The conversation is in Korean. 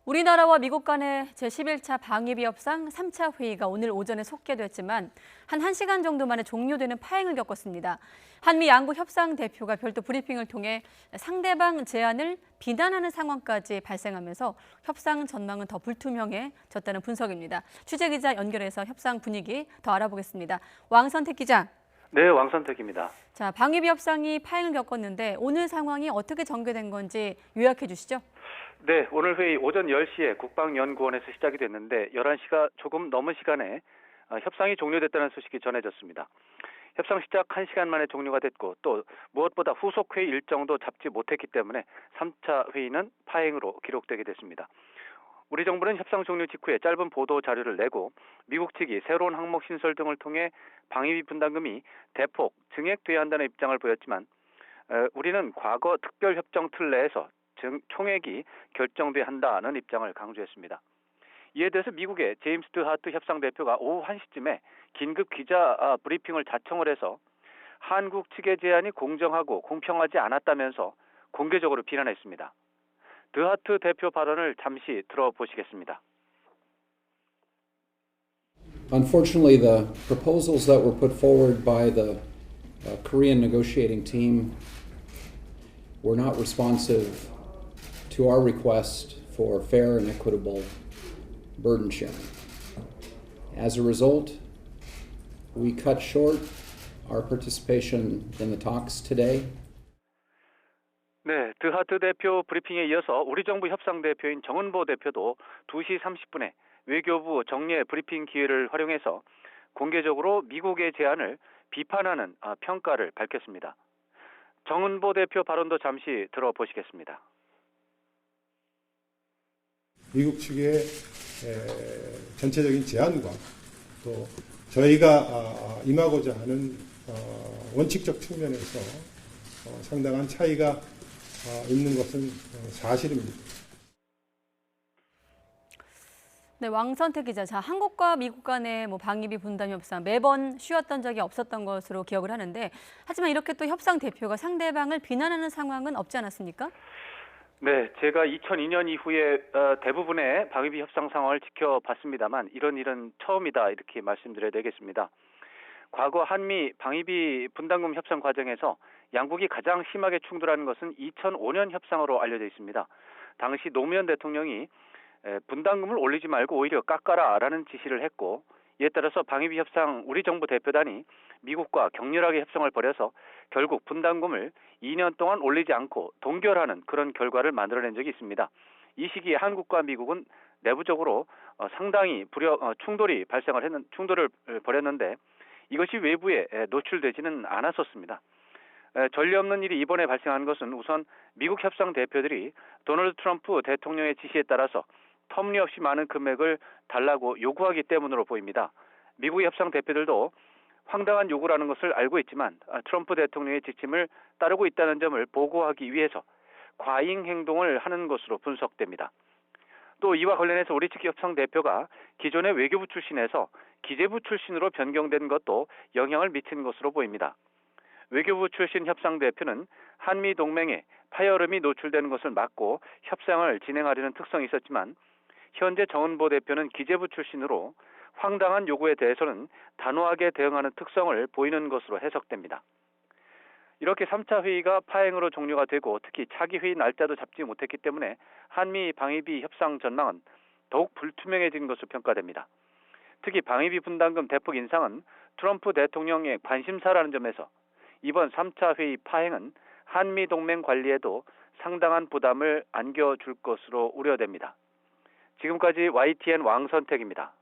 우리나라와 미국 간의 제11차 방위비 협상 3차 회의가 오늘 오전에 속개됐지만 한 1시간 정도 만에 종료되는 파행을 겪었습니다. 한미 양국 협상 대표가 별도 브리핑을 통해 상대방 제안을 비난하는 상황까지 발생하면서 협상 전망은 더 불투명해졌다는 분석입니다. 취재기자 연결해서 협상 분위기 더 알아보겠습니다. 왕선택 기자. 네, 왕선택입니다. 자, 방위비 협상이 파행을 겪었는데 오늘 상황이 어떻게 전개된 건지 요약해 주시죠. 네, 오늘 회의 오전 10시에 국방연구원에서 시작이 됐는데 11시가 조금 넘은 시간에 협상이 종료됐다는 소식이 전해졌습니다. 협상 시작 1시간 만에 종료가 됐고 또 무엇보다 후속 회의 일정도 잡지 못했기 때문에 3차 회의는 파행으로 기록되게 됐습니다. 우리 정부는 협상 종료 직후에 짧은 보도 자료를 내고 미국 측이 새로운 항목 신설 등을 통해 방위비 분담금이 대폭 증액돼야 한다는 입장을 보였지만 우리는 과거 특별협정 틀 내에서 총액이 결정돼야 한다는 입장을 강조했습니다. 이에 대해서 미국의 제임스 드하트 협상 대표가 오후 1시쯤에 긴급 기자 브리핑을 자청을 해서 한국 측의 제안이 공정하고 공평하지 않았다면서 공개적으로 비난했습니다. 드하트 대표 발언을 잠시 들어보시겠습니다. Unfortunately, the proposals that were put forward by the Korean negotiating team were not responsive to our request for fair and equitable burden sharing. As a result, we cut short our participation in the talks today. 네, 드하트 대표 브리핑에 이어서 우리 정부 협상 대표인 정은보 대표도 2시 30분에 외교부 정례 브리핑 기회를 활용해서 공개적으로 미국의 제안을 비판하는 평가를 밝혔습니다. 정은보 대표 발언도 잠시 들어보시겠습니다. 미국 측의 전체적인 제안과 또 저희가 임하고자 하는 원칙적 측면에서 상당한 차이가 있는 것은 사실입니다. 네, 왕선택 기자. 자, 한국과 미국 간의 방위비 분담 협상 매번 쉬웠던 적이 없었던 것으로 기억을 하는데 하지만 이렇게 또 협상 대표가 상대방을 비난하는 상황은 없지 않았습니까? 네, 제가 2002년 이후에 대부분의 방위비 협상 상황을 지켜봤습니다만 이런 일은 처음이다 이렇게 말씀드려야 되겠습니다. 과거 한미 방위비 분담금 협상 과정에서 양국이 가장 심하게 충돌하는 것은 2005년 협상으로 알려져 있습니다. 당시 노무현 대통령이 분담금을 올리지 말고 오히려 깎아라라는 지시를 했고 이에 따라서 방위비 협상 우리 정부 대표단이 미국과 격렬하게 협상을 벌여서 결국 분담금을 2년 동안 올리지 않고 동결하는 그런 결과를 만들어낸 적이 있습니다. 이 시기에 한국과 미국은 내부적으로 상당히 충돌을 벌였는데 이것이 외부에 노출되지는 않았었습니다. 전례 없는 일이 이번에 발생한 것은 우선 미국 협상 대표들이 도널드 트럼프 대통령의 지시에 따라서 터무니없이 많은 금액을 달라고 요구하기 때문으로 보입니다. 미국의 협상 대표들도 황당한 요구라는 것을 알고 있지만 트럼프 대통령의 지침을 따르고 있다는 점을 보고하기 위해서 과잉 행동을 하는 것으로 분석됩니다. 또 이와 관련해서 우리 측 협상 대표가 기존의 외교부 출신에서 기재부 출신으로 변경된 것도 영향을 미친 것으로 보입니다. 외교부 출신 협상 대표는 한미 동맹에 파열음이 노출되는 것을 막고 협상을 진행하려는 특성이 있었지만 현재 정은보 대표는 기재부 출신으로 황당한 요구에 대해서는 단호하게 대응하는 특성을 보이는 것으로 해석됩니다. 이렇게 3차 회의가 파행으로 종료가 되고 특히 차기 회의 날짜도 잡지 못했기 때문에 한미 방위비 협상 전망은 더욱 불투명해진 것으로 평가됩니다. 특히 방위비 분담금 대폭 인상은 트럼프 대통령의 관심사라는 점에서 이번 3차 회의 파행은 한미 동맹 관리에도 상당한 부담을 안겨줄 것으로 우려됩니다. 지금까지 YTN 왕선택입니다.